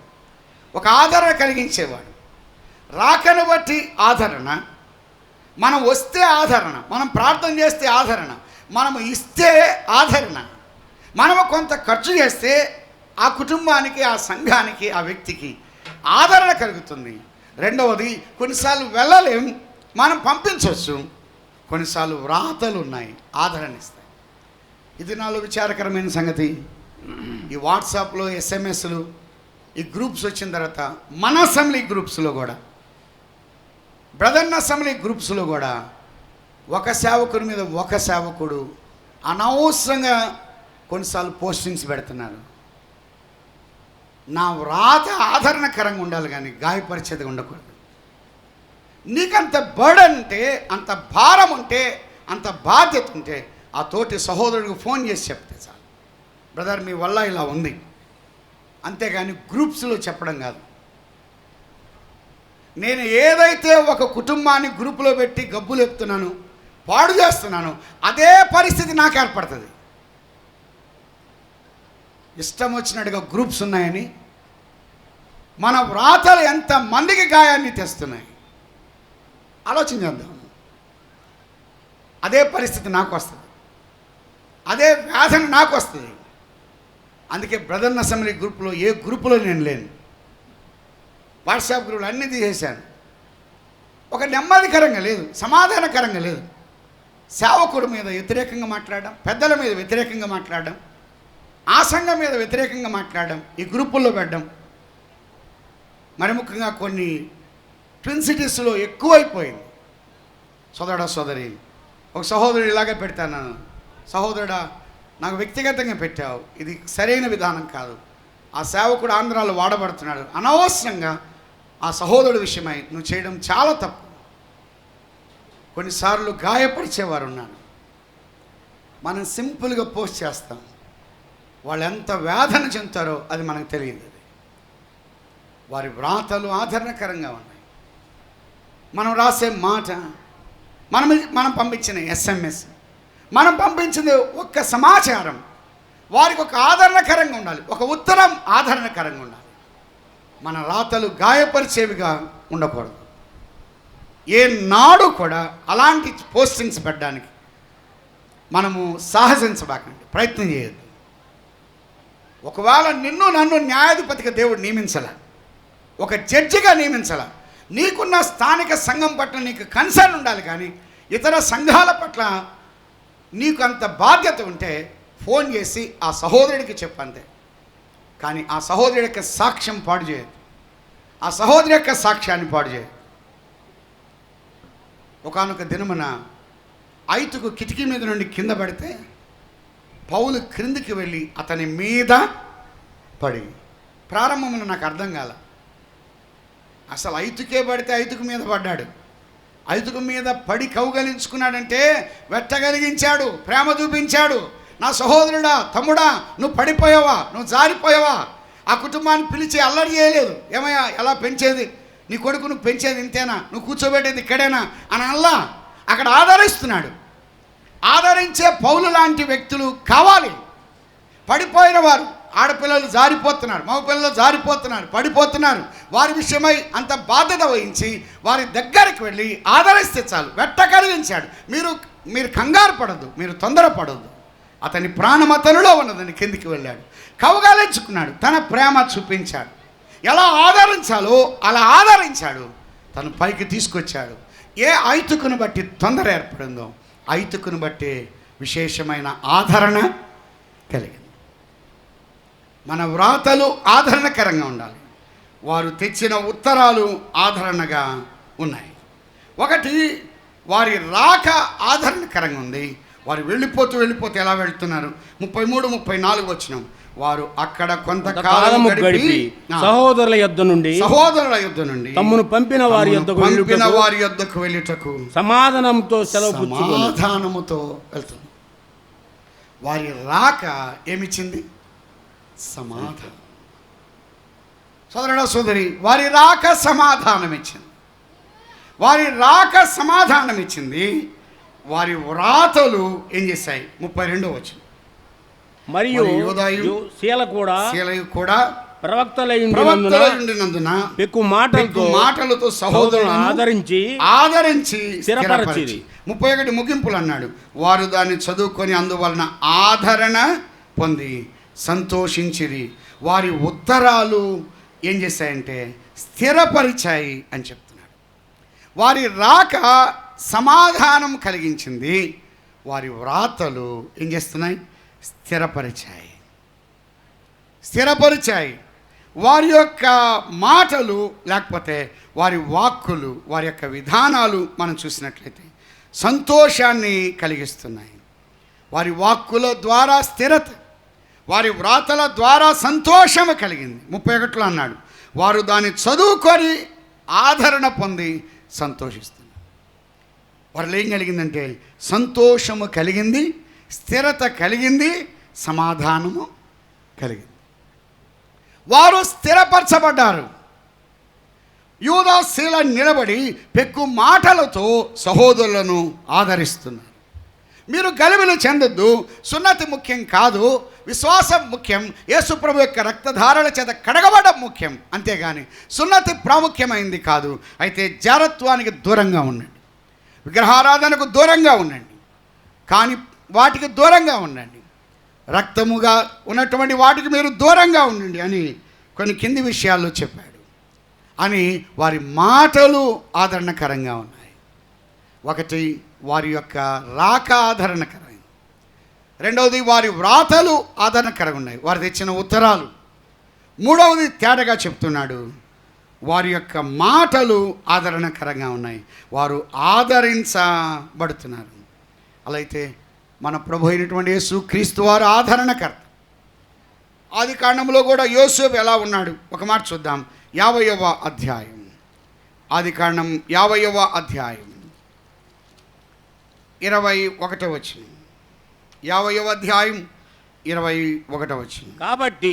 ఒక ఆదరణ కలిగించేవాడు. రాకను బట్టి ఆదరణ, మనం వస్తే ఆదరణ, మనం ప్రార్థన చేస్తే ఆదరణ, మనము ఇస్తే ఆదరణ, మనము కొంత ఖర్చు చేస్తే ఆ కుటుంబానికి, ఆ సంఘానికి, ఆ వ్యక్తికి ఆదరణ కలుగుతుంది. రెండవది, కొన్నిసార్లు వెళ్ళలేం, మనం పంపించవచ్చు. కొన్నిసార్లు వ్రాతలు ఉన్నాయి, ఆదరణ ఇస్తాయి. ఇది నాలో విచారకరమైన సంగతి. ఈ వాట్సాప్లో SMS ఈ గ్రూప్స్ వచ్చిన తర్వాత మన అసెంబ్లీ గ్రూప్స్లో కూడా, బ్రదర్న్ అసెంబ్లీ గ్రూప్స్లో కూడా ఒక సేవకుడి మీద ఒక సేవకుడు అనవసరంగా కొన్నిసార్లు పోస్టింగ్స్ పెడుతున్నారు. నా వ్రాత ఆదరణకరంగా ఉండాలి, కానీ గాయపరిచేది ఉండకూడదు. నీకంత బర్డన్ ఉంటే, అంత భారం ఉంటే, అంత బాధ్యత ఉంటే ఆ తోటి సహోదరుడికి ఫోన్ చేసి చెప్తే చాలు, బ్రదర్ మీ వల్ల ఇలా ఉంది, అంతేగాని గ్రూప్స్లో చెప్పడం కాదు. నేను ఏదైతే ఒక కుటుంబాన్ని గ్రూపులో పెట్టి గబ్బులు చెప్తున్నాను, పాడు చేస్తున్నాను, అదే పరిస్థితి నాకు ఏర్పడుతుంది. ఇష్టం వచ్చినట్టుగా గ్రూప్స్ ఉన్నాయని మన వ్రాతలు ఎంతమందికి గాయాన్ని తెస్తున్నాయి ఆలోచన చేద్దాం. అదే పరిస్థితి నాకు వస్తుంది, అదే వేదన నాకు వస్తుంది. అందుకే బ్రదర్ అసెంబ్లీ గ్రూపులో ఏ గ్రూపులో నేను లేను. వాట్సాప్ గ్రూపులు అన్నీ తీసేశాను. ఒక నెమ్మదికరంగా లేదు, సమాధానకరంగా లేదు. సేవకుడి మీద వ్యతిరేకంగా మాట్లాడడం, పెద్దల మీద వ్యతిరేకంగా మాట్లాడడం, ఆ సంఘం మీద వ్యతిరేకంగా మాట్లాడడం, ఈ గ్రూపుల్లో పెట్టడం, మరి ముఖ్యంగా కొన్ని ట్విన్ సిటీస్లో ఎక్కువైపోయింది. సోదరుడా సోదరి, ఒక సహోదరుడు ఇలాగే పెడతాను, సహోదరుడా నాకు వ్యక్తిగతంగా పెట్టావు, ఇది సరైన విధానం కాదు. ఆ సేవకుడు ఆంధ్రాలో వాడబడుతున్నాడు, అనవసరంగా ఆ సహోదరుడి విషయమై నువ్వు చేయడం చాలా తప్పు. కొన్నిసార్లు గాయపరిచేవారు ఉన్నారు. మనం సింపుల్గా పోస్ట్ చేస్తాం, వాళ్ళు ఎంత వేదన చెందుతారో అది మనకు తెలియదు. వారి వ్రాతలు ఆదరణకరంగా ఉన్నాయి. మనం రాసే మాట, మనం పంపించిన SMS, మనం పంపించింది ఒక్క సమాచారం వారికి ఒక ఆదరణకరంగా ఉండాలి, ఒక ఉత్తరం ఆదరణకరంగా ఉండాలి. మన రాతలు గాయపరిచేవిగా ఉండకూడదు. ఏ నాడు కూడా అలాంటి పోస్టింగ్స్ పెట్టడానికి మనము సాహసించబాకండి, ప్రయత్నం చేయొద్దు. ఒకవేళ నన్ను న్యాయాధిపతిగా దేవుడు నియమించాల, ఒక జడ్జిగా నియమించాల, నీకున్న స్థానిక సంఘం పట్ల నీకు కన్సర్న్ ఉండాలి. కానీ ఇతర సంఘాల పట్ల నీకు అంత బాధ్యత ఉంటే ఫోన్ చేసి ఆ సహోదరుడికి చెప్పంతే. కానీ ఆ సహోదరుడి యొక్క సాక్ష్యం పాడు చేయదు, ఆ సహోదరి యొక్క సాక్ష్యాన్ని పాడు చేయదు. ఒకానొక దినమున ఐతుకు కిటికీ మీద నుండి కింద పడితే పౌలు క్రిందికి వెళ్ళి అతని మీద పడి, ప్రారంభంలో నాకు అర్థం కాల, అసలు ఐతుకే పడితే ఐతుకు మీద పడ్డాడు. ఐతుకు మీద పడి కౌగలించుకున్నాడంటే వెట్టగలిగించాడు, ప్రేమ చూపించాడు. నా సహోదరుడా, తమ్ముడా, నువ్వు పడిపోయావా, నువ్వు జారిపోయావా? ఆ కుటుంబాన్ని పిలిచి అల్లరి చేయలేదు. ఏమయ్యా ఎలా పెంచేది నీ కొడుకు, నువ్వు పెంచేది ఇంతేనా, నువ్వు కూర్చోబెట్టేది ఇక్కడేనా అని అల్లా అక్కడ ఆదరిస్తున్నాడు. ఆదరించే పౌలు లాంటి వ్యక్తులు కావాలి. పడిపోయిన వారు, ఆడపిల్లలు జారిపోతున్నారు, మగపిల్లలు జారిపోతున్నారు, పడిపోతున్నారు, వారి విషయమై అంత బాధ్యత వహించి వారి దగ్గరికి వెళ్ళి ఆదరిస్తే చాలు. వెట్ట కలిగించాడు. మీరు కంగారు పడద్దు, మీరు తొందరపడద్దు. అతని ప్రాణం అతనిలో ఉన్నదని కిందికి వెళ్ళాడు, కౌగాలించుకున్నాడు, తన ప్రేమ చూపించాడు. ఎలా ఆదరించాలో అలా ఆదరించాడు, తను పైకి తీసుకొచ్చాడు. ఏ ఐతుకును బట్టి తొందర ఏర్పడిందో ఐతుకును బట్టి విశేషమైన ఆదరణ కలిగింది. మన వ్రాతలు ఆదరణకరంగా ఉండాలి. వారు తెచ్చిన ఉత్తరాలు ఆదరణగా ఉన్నాయి. ఒకటి, వారి రాక ఆదరణకరంగా ఉంది. వారు వెళ్ళిపోతూ ఎలా వెళ్తున్నారు? 33, 34 వచనం. వారు అక్కడ కొంతకాలం గడిపి సహోదరుల యొద్ద నుండి తమ్మును పంపిన వారి యొద్దకు వెళ్ళుటకు సమాధానంతో సమాధానముతో వెళ్తున్నారు. వారి రాక ఏమిచ్చింది? సమాధానం. సోదరుడా సోదరి, వారి రాక సమాధానం ఇచ్చింది. వారి రాక సమాధానం ఇచ్చింది. వారి వ్రాతలు ఏం చేశాయి? 32 వచనం. మరియు శీల కూడా ప్రవక్తలైనందున ఎక్కువ మాటలతో సహోదరులను ఆదరించి స్థిరపరచిరి. 31 ముగింపులు అన్నాడు. వారు దాన్ని చదువుకొని అందువలన ఆదరణ పొంది సంతోషించిరి. వారి ఉత్తరాలు ఏం చేశాయంటే స్థిరపరిచాయి అని చెప్తున్నాడు. వారి రాక సమాధానం కలిగించింది. వారి వ్రాతలు ఏం చేస్తున్నాయి? స్థిరపరిచాయి. వారి యొక్క మాటలు లేకపోతే వారి వాక్కులు, వారి యొక్క విధానాలు మనం చూసినట్లయితే సంతోషాన్ని కలిగిస్తున్నాయి. వారి వాక్కుల ద్వారా స్థిరత, వారి వ్రాతల ద్వారా సంతోషము కలిగింది. 31 అన్నాడు, వారు దాన్ని చదువుకొని ఆదరణ పొంది సంతోషిస్తున్నారు. వారిలో ఏం కలిగిందంటే సంతోషము కలిగింది, స్థిరత కలిగింది, సమాధానము కలిగింది. వారు స్థిరపరచబడ్డారు. యూదా శీల నిలబడి పెక్కు మాటలతో సహోదరులను ఆదరిస్తున్నారు. మీరు గలిబిలి చెందొద్దు. సున్నతి ముఖ్యం కాదు, విశ్వాసం ముఖ్యం. యేసు ప్రభు యొక్క రక్తధారణ చేత కడగబడడం ముఖ్యం, అంతేగాని సున్నతి ప్రాముఖ్యమైంది కాదు. అయితే జారత్వానికి దూరంగా ఉండండి, విగ్రహారాధనకు దూరంగా ఉండండి, కానీ వాటికి దూరంగా ఉండండి. రక్తముగా ఉన్నటువంటి వాటికి మీరు దూరంగా ఉండండి అని కొన్ని కింది విషయాల్లో చెప్పాడు అని వారి మాటలు ఆదరణకరంగా ఉన్నాయి. ఒకటి, వారి యొక్క రాక ఆదరణకరం. రెండవది, వారి వ్రాతలు ఆదరణకరంగా ఉన్నాయి, వారు తెచ్చిన ఉత్తరాలు. మూడవది, తేటగా చెప్తున్నాడు, వారి యొక్క మాటలు ఆదరణకరంగా ఉన్నాయి, వారు ఆదరించబడుతున్నారు. అలా అయితే మన ప్రభు అయినటువంటి యేసు క్రీస్తు వారు ఆదరణకర్త. ఆది కాండంలో కూడా యోసేపు ఎలా ఉన్నాడు ఒక మాట చూద్దాం. 50వ అధ్యాయం, ఆది కాండం 50వ అధ్యాయం 21వ వచనం. 50వ అధ్యాయం 21వ వచనం. కాబట్టి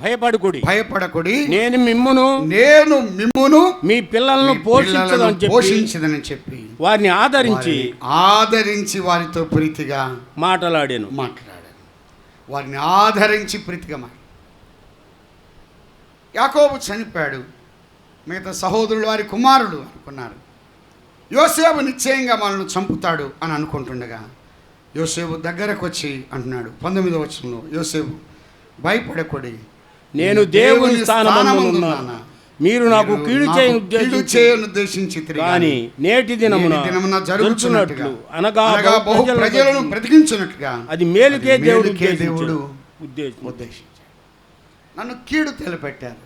భయపడకుడి, నేను మిమ్మును మీ పిల్లలను పోషించదని చెప్పి వారిని ఆదరించి వారితో ప్రీతిగా మాట్లాడాను. వారిని ఆదరించి ప్రీతిగా యాకోబు చనిపోయాడు, మిగతా సహోదరులు వారి కుమారుడు అనుకున్నారు. యోసేపు నిశ్చయంగా మనల్ని చంపుతాడు అని అనుకుంటుండగా యోసేపు దగ్గరకు వచ్చి అంటున్నాడు 19వ వచనంలో, యోసేపు భయపడకుడి, నేను దేవుని స్థానమందున్నాను, మీరు నాకు కీడు చేయనుద్దేశించి కానీ నేటి దినమున జరుగుతున్నట్లు అనగా బహు ప్రజలను బ్రతికించున్నట్టుగా అది మేలుకే దేవుడు ఉద్దేశించాడు. నన్ను కీడు తలపెట్టారు,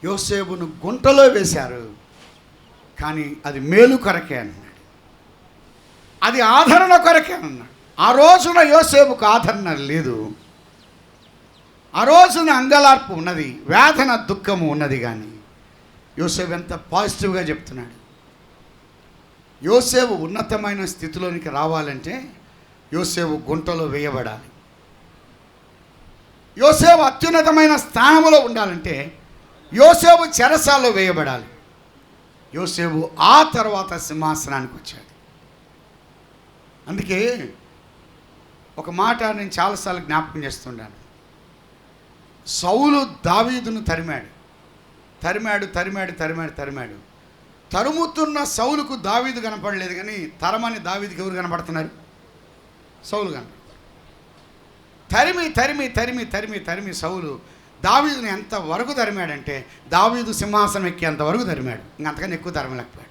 యోసేపును గుంటలో వేశారు, కానీ అది మేలు కొరకే అన్నాడు, అది ఆదరణ కొరకే అన్నాడు. ఆ రోజున యోసేపుకు ఆదరణ లేదు, ఆ రోజున అంగలార్పు ఉన్నది, వేదన దుఃఖము ఉన్నది. కానీ యోసేపు ఎంత పాజిటివ్గా చెప్తున్నాడు. యోసేపు ఉన్నతమైన స్థితిలోనికి రావాలంటే యోసేపు గుంటలో వేయబడాలి. యోసేపు అత్యున్నతమైన స్థానంలో ఉండాలంటే యోసేపు చెరసాల్లో వేయబడాలి. యోసేపు ఆ తర్వాత సింహాసనానికి వచ్చాడు. అందుకే ఒక మాట నేను చాలాసార్లు జ్ఞాపకం చేస్తుంటాను. సౌలు దావీదును తరిమాడు. తరుముతున్న సౌలుకు దావీదు కనపడలేదు, కానీ తరమని దావీదుకి ఎవరు కనపడుతున్నారు? సౌలు కనపడుతున్నారు. తరిమి సౌలు దావీదుని ఎంతవరకు తరిమాడంటే దావీదు సింహాసనం ఎక్కేంతవరకు తరిమాడు, ఇంకంతకన్నా ఎక్కువ తరమలేకపోయాడు.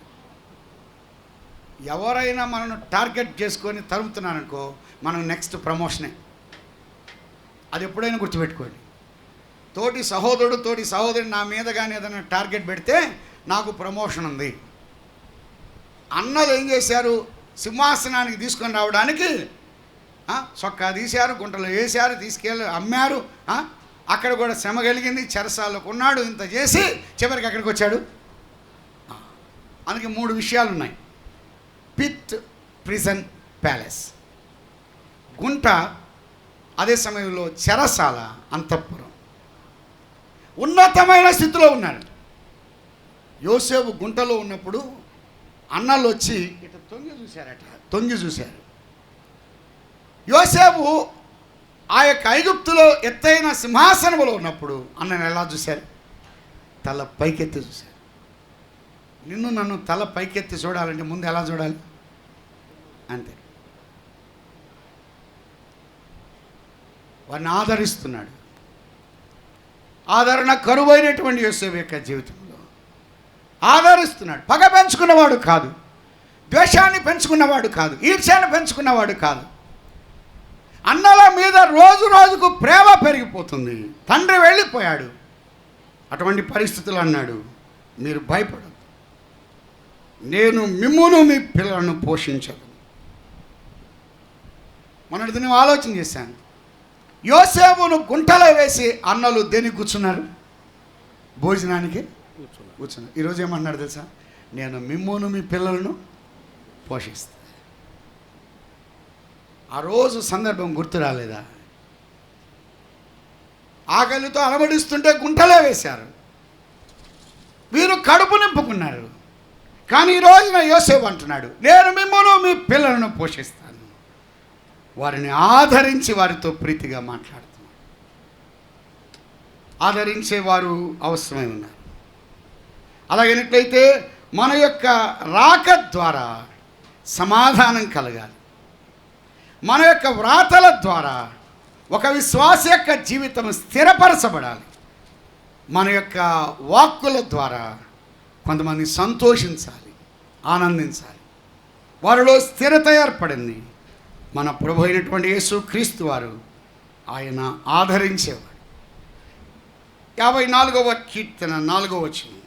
ఎవరైనా మనను టార్గెట్ చేసుకొని తరుముతున్నారనుకో, మనం నెక్స్ట్ ప్రమోషనే. అది ఎప్పుడైనా గుర్తుపెట్టుకోండి. తోటి సహోదరుడు నా మీద కానీ ఏదైనా టార్గెట్ పెడితే నాకు ప్రమోషన్ ఉంది. అన్నలు ఏం చేశారు? సింహాసనానికి తీసుకొని రావడానికి చొక్కా తీశారు, గుంటలో వేశారు, తీసుకెళ్ళి అమ్మారు. అక్కడ కూడా శ్రమ కలిగింది, చెరసాలకు ఉన్నాడు, ఇంత చేసి చివరికి అక్కడికి వచ్చాడు. అందుకే 3 విషయాలు ఉన్నాయి: పిట్, ప్రిజన్, ప్యాలెస్. గుంట, అదే సమయంలో చెరసాల, అంతఃపురం. ఉన్నతమైన స్థితిలో ఉన్నాడు. యోసేపు గుంటలో ఉన్నప్పుడు అన్నలు వచ్చి ఇట్లా తొంగి చూశారు. యోసేపు ఆ యొక్క ఐగుప్తులో ఎత్తైన సింహాసనములో ఉన్నప్పుడు అన్నను ఎలా చూశారు? తల పైకెత్తి చూశారు. నిన్ను నన్ను తల పైకెత్తి చూడాలంటే ముందు ఎలా చూడాలి? అంతే. వారిని ఆదరిస్తున్నాడు. ఆదరణ కరువైనటువంటి యోసేపు యొక్క జీవితంలో ఆదరిస్తున్నాడు. పగ పెంచుకున్నవాడు కాదు, ద్వేషాన్ని పెంచుకున్నవాడు కాదు, ఈర్ష్యాన్ని పెంచుకున్నవాడు కాదు. అన్నల మీద రోజు రోజుకు ప్రేమ పెరిగిపోతుంది. తండ్రి వెళ్ళిపోయాడు. అటువంటి పరిస్థితులు అన్నాడు, మీరు భయపడదు, నేను మిమ్మును మీ పిల్లలను పోషించదు. మొన్నటి దినం ఆలోచన చేశాను. యోసేపును గుంటలో వేసి అన్నలు దేనికి కూర్చున్నారు? భోజనానికి కూర్చున్నారు. ఈరోజు ఏమన్నాడు తెలుసా? నేను మిమ్మును మీ పిల్లలను పోషిస్తాను. ఆ రోజు సందర్భం గుర్తు రాలేదా? ఆకలితో అలమడిస్తుంటే గుంటలో వేశారు, వీరు కడుపు నింపుకున్నారు. కానీ ఈ రోజున యోసేపు అంటున్నాడు, నేను మిమ్మును మీ పిల్లలను పోషిస్తాను. వారిని ఆదరించి వారితో ప్రీతిగా మాట్లాడుతున్నాడు. ఆదరించేవారు అవసరమై ఉన్నారు. అలాగైనట్లయితే మన యొక్క రాక ద్వారా సమాధానం కలగాలి. మన యొక్క వ్రాతల ద్వారా ఒక విశ్వాస యొక్క జీవితం స్థిరపరచబడాలి. మన యొక్క వాక్కుల ద్వారా కొంతమంది సంతోషించాలి, ఆనందించాలి, వారిలో స్థిరత ఏర్పడింది. మన ప్రభు అయినటువంటి యేసు క్రీస్తు వారు ఆయన ఆదరించేవాడు. 54వ కీర్తన 4వ వచనం.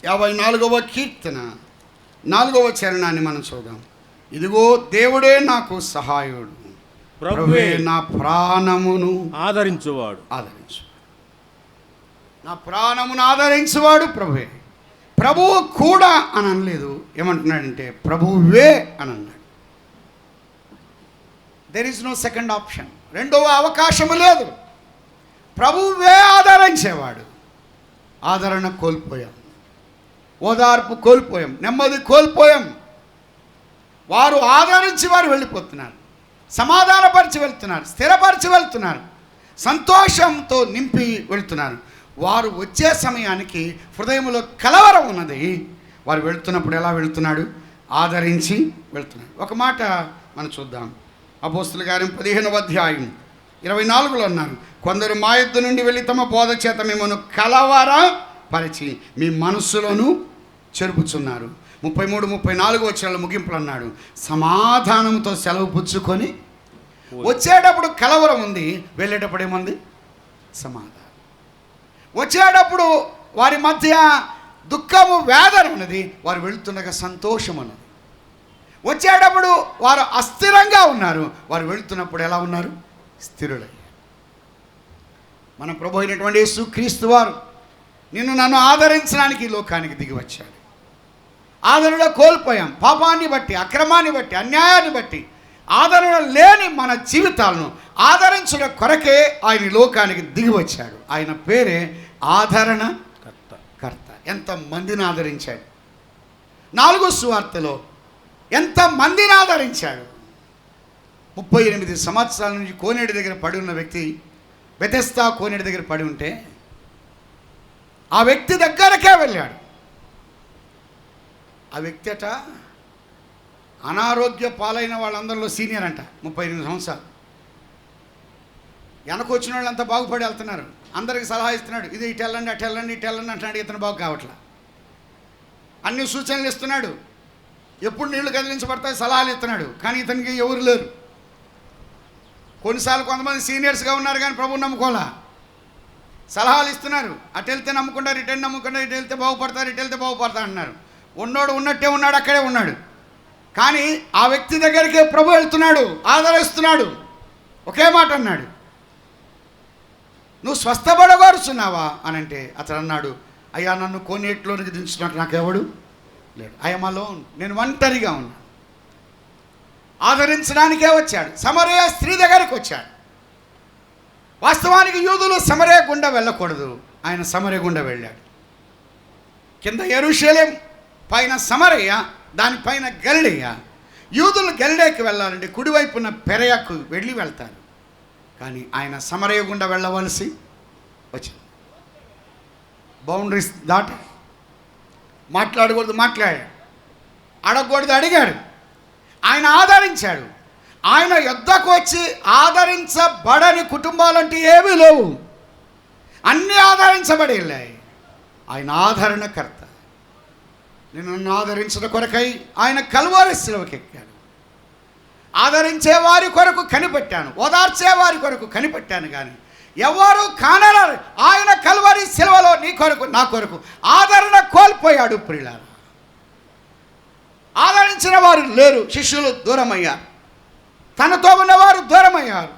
54వ కీర్తన 4వ చరణాన్ని మనం చూద్దాం. ఇదిగో దేవుడే నాకు సహాయుడు, ప్రభువే నా ప్రాణమును ఆదరించువాడు. నా ప్రాణమును ఆదరించువాడు ప్రభువే. ప్రభువు కూడా అని అనలేదు, ఏమంటున్నాడంటే ప్రభువే అని అన్నాడు. There is no second option, రెండవ అవకాశము లేదు. ప్రభువే ఆదరించేవాడు. ఆదరణ కోల్పోయాం, ఓదార్పు కోల్పోయాం, నెమ్మది కోల్పోయాం. వారు ఆదరించి వారు వెళ్ళిపోతున్నారు, సమాధానపరిచి వెళ్తున్నారు, స్థిరపరిచి వెళ్తున్నారు, సంతోషంతో నింపి వెళ్తున్నారు. వారు వచ్చే సమయానికి హృదయంలో కలవరం ఉన్నది. వారు వెళ్తున్నప్పుడు ఎలా వెళ్తున్నాడు? ఆదరించి వెళ్తున్నాడు. ఒక మాట మనం చూద్దాం. అపోస్తలుల కార్యం 15వ అధ్యాయం 24లో అన్నారు, కొందరు మా యొద్ద నుండి వెళ్ళి తమ బోధ చేత మిమ్మల్ని కలవరపరిచి మీ మనస్సులను చెరుపుచున్నారు. 33, 34 వచనాల ముగింపులు అన్నాడు, సమాధానంతో సెలవు పుచ్చుకొని వచ్చేటప్పుడు కలవరం ఉంది, వెళ్ళేటప్పుడు ఏముంది? సమాధానం. వచ్చేటప్పుడు వారి మధ్య దుఃఖము, వేదన ఉన్నది, వారు వెళుతుండగా సంతోషం ఉన్నది. వచ్చేటప్పుడు వారు అస్థిరంగా ఉన్నారు, వారు వెళుతున్నప్పుడు ఎలా ఉన్నారు? స్థిరులయ్యారు. మన ప్రభు అయినటువంటి యేసు క్రీస్తు వారు నిన్ను నన్ను ఆదరించడానికి ఈ లోకానికి దిగి వచ్చాడు. ఆదరణ కోల్పోయాం, పాపాన్ని బట్టి, అక్రమాన్ని బట్టి, అన్యాయాన్ని బట్టి. ఆదరణ లేని మన జీవితాలను ఆదరించడం కొరకే ఆయన ఈ లోకానికి దిగి వచ్చాడు. ఆయన పేరే ఆదరణ కర్త. ఎంతమందిని ఆదరించాడు! 4 సువార్తలో ఎంతమందిని ఆదరించాడు! 38 సంవత్సరాల నుంచి కోనేటి దగ్గర పడి ఉన్న వ్యక్తి, బెతెస్దా కోనేటి దగ్గర పడి ఉంటే ఆ వ్యక్తి దగ్గరకే వెళ్ళాడు. ఆ వ్యక్తి అట అనారోగ్య పాలైన వాళ్ళందరిలో సీనియర్ అంట. 38 సంవత్సరాలు. వెనక వచ్చిన వాళ్ళంతా బాగుపడి వెళ్తున్నారు, అందరికి సలహా ఇస్తున్నాడు, ఇది ఇటు వెళ్ళండి, అటు వెళ్ళండి, ఇటు వెళ్ళండి అంటున్నాడు. ఇతను బాగు కావట్లా. అన్ని సూచనలు ఇస్తున్నాడు, ఎప్పుడు నీళ్లు కదిలించబడతాయి సలహాలు ఇస్తున్నాడు. కానీ ఇతనికి ఎవరు లేరు. కొన్నిసార్లు కొంతమంది సీనియర్స్గా ఉన్నారు కానీ ప్రభువు నమ్ముకోలా. సలహాలు ఇస్తున్నారు, అటు వెళ్తే నమ్ముకుంటారు, ఇటు నమ్ముకుంటారు, ఇటు వెళ్తే బాగుపడతారు, ఇటు వెళ్తే బాగుపడతారు అంటున్నారు. ఉన్నోడు ఉన్నట్టే ఉన్నాడు, అక్కడే ఉన్నాడు. కానీ ఆ వ్యక్తి దగ్గరికే ప్రభు వెళ్తున్నాడు, ఆదరిస్తున్నాడు. ఒకే మాట అన్నాడు, నువ్వు స్వస్థపడగోరుచున్నావా అని అంటే అతను అన్నాడు, అయ్యా నన్ను కోనేటిలోనికి దించినట్టు నాకెవడు లేడు. ఐఎమ్ అలోన్, నేను ఒంటరిగా ఉన్నాను. ఆదరించడానికే వచ్చాడు. సమరయ స్త్రీ దగ్గరికి వచ్చాడు. వాస్తవానికి యూదులు సమరయ గుండా వెళ్ళకూడదు, ఆయన సమరయ గుండా వెళ్ళాడు. కింద యెరూషలేం, పైన సమరయ, దానిపైన గలిలయ. యూదులు గలిలయకి వెళ్ళాలంటే కుడివైపున పెరయకు వెళ్ళి వెళ్తారు. కానీ ఆయన సమరయ గుండా వెళ్ళవలసి వచ్చింది. బౌండరీస్ దాటి మాట్లాడకూడదు, మాట్లాడాడు. అడగకూడదు, అడిగాడు. ఆయన ఆదరించాడు. ఆయన యుద్ధకు వచ్చి ఆదరించబడని కుటుంబాలంటే ఏమీ లేవు, అన్నీ ఆదరించబడి వెళ్ళాయి. ఆయన ఆదరణకర్త. నిన్ను ఆదరించడం కొరకై ఆయన కల్వారి శిలువకి ఎక్కాడు. ఆదరించే వారి కొరకు కనిపెట్టాను, ఓదార్చే వారి కొరకు కనిపెట్టాను. కానీ ఎవరు కానరారు. ఆయన కల్వారి శిలువలో నీ కొరకు, నా కొరకు ఆదరణ కోల్పోయాడు. ప్రియులారా, ఆదరించిన వారు లేరు. శిష్యులు దూరమయ్యారు, తనతో ఉన్నవారు దూరమయ్యారు.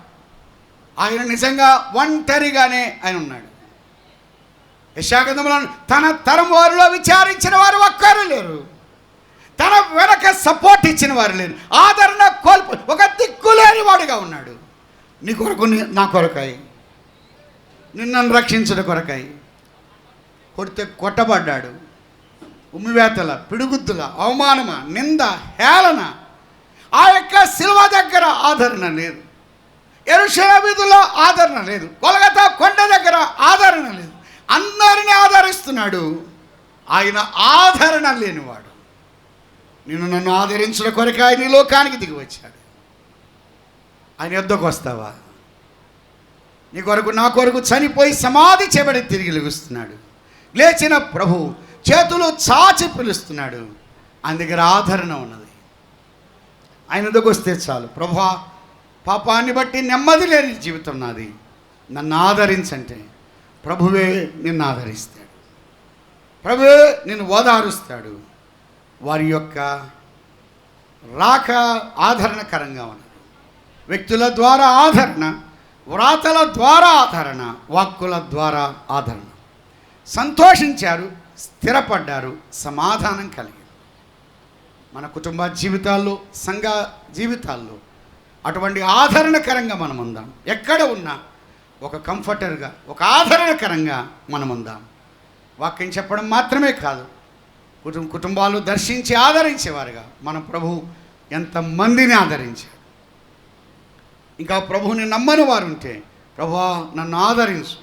ఆయన నిజంగా ఒంటరిగానే ఆయన ఉన్నాడు. యెషయా తన తరం వారిలో విచారించిన వారు ఒక్కరు లేరు, తన వెనక సపోర్ట్ ఇచ్చిన వారు లేరు. ఆదరణ కోల్పోయి ఒక దిక్కులేని వాడుగా ఉన్నాడు. నీ కొరకు, నా కొరకాయి, నిన్ను రక్షించడం కొరకాయి కొడితే కొట్టబడ్డాడు. ఉమ్మివేతల, పిడుగుద్దుల, అవమానమ, నింద, హేళన. ఆ యొక్క శిలువ దగ్గర ఆదరణ లేదు, యెరూషలేము వీధుల్లో ఆదరణ లేదు, గొల్గొతా కొండ దగ్గర ఆదరణ లేదు. అందరినీ ఆదరిస్తున్నాడు. ఆయన ఆదరణ లేనివాడు. నన్ను ఆదరించిన కొరకు ఆయన ఈ లోకానికి దిగి వచ్చాడు. ఆయన యొద్దకు వస్తావా? నీ కొరకు నా కొరకు చనిపోయి సమాధి చేయబడి తిరిగి లెగుస్తున్నాడు. లేచిన ప్రభు చేతులు చాచి పిలుస్తున్నాడు. ఆయన దగ్గర ఆదరణ ఉన్నది. ఆయన దగ్గరకు వస్తే చాలు. ప్రభువా, పాపాన్ని బట్టి నెమ్మది లేని జీవితం నాది, నన్ను ఆదరించంటే ప్రభువే నిన్ను ఆదరిస్తాడు. ప్రభువే నిన్ను ఓదారుస్తాడు. వారి యొక్క రాక ఆదరణకరంగా ఉన్నది. వ్యక్తుల ద్వారా ఆదరణ, వ్రాతల ద్వారా ఆదరణ, వాక్కుల ద్వారా ఆదరణ. సంతోషించారు, స్థిరపడ్డారు, సమాధానం కలిగి. మన కుటుంబ జీవితాల్లో, సంఘ జీవితాల్లో అటువంటి ఆదరణకరంగా మనం ఉందాం. ఎక్కడ ఉన్నా ఒక కంఫర్టర్గా, ఒక ఆదరణకరంగా మనం ఉందాం. వాక్యం చెప్పడం మాత్రమే కాదు, కుటుంబాలు దర్శించి ఆదరించేవారుగా మన ప్రభు ఎంతమందిని ఆదరించాడు. ఇంకా ప్రభువుని నమ్మని వారు ఉంటే, ప్రభువా నన్ను ఆదరించు.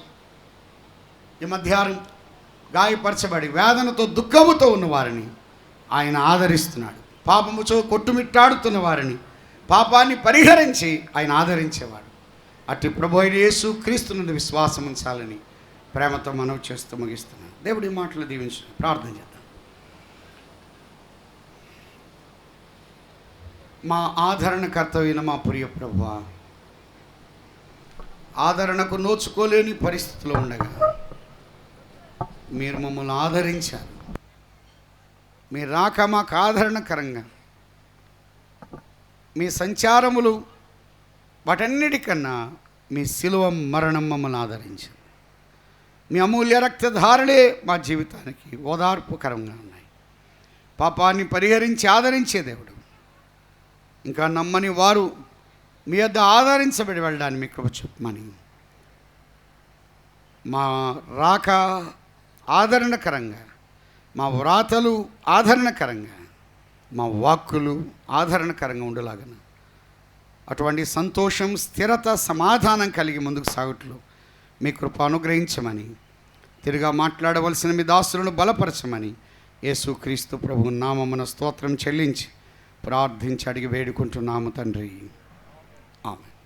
ఈ మధ్యాహ్నం గాయపరచబడి వేదనతో దుఃఖముతో ఉన్న వారిని ఆయన ఆదరిస్తున్నాడు. పాపముతో కొట్టుమిట్టాడుతున్న వారిని పాపాన్ని పరిహరించి ఆయన ఆదరించేవాడు. అట్టి ప్రభు అయిన యేసు క్రీస్తునందు విశ్వాసం ఉంచాలని ప్రేమతో మనవి చేస్తూ ముగిస్తున్నాను. దేవుడి మాటలు దీవించి ప్రార్థన చేద్దాం. మా ఆదరణకర్తవైన మా ప్రియ ప్రభువా, ఆదరణకు నోచుకోలేని పరిస్థితిలో ఉండగా మీరు మమ్మల్ని ఆదరించారు. మీరు రాక మాకు ఆదరణకరంగా, మీ సంచారములు వాటన్నిటికన్నా మీ శిలువ మరణం మమ్మల్ని ఆదరించారు. మీ అమూల్య రక్తధారలే మా జీవితానికి ఓదార్పుకరంగా ఉన్నాయి. పాపాన్ని పరిహరించి ఆదరించే దేవుడు. ఇంకా నమ్మని వారు మీ వద్ద ఆదరించబడి వెళ్ళడానికి మీ కృప చెప్పమని, మా రాక ఆదరణకరంగా, మా వ్రాతలు ఆదరణకరంగా, మా వాక్కులు ఆదరణకరంగా ఉండేలాగన అటువంటి సంతోషం, స్థిరత, సమాధానం కలిగి ముందుకు సాగుట్లో మీ కృప అనుగ్రహించమని, తిరిగా మాట్లాడవలసిన మీ దాసులను బలపరచమని యేసుక్రీస్తు ప్రభు నామమున స్తోత్రం చెల్లించి ప్రార్థించి అడిగి వేడుకుంటున్నాము తండ్రి. ఆమెన్.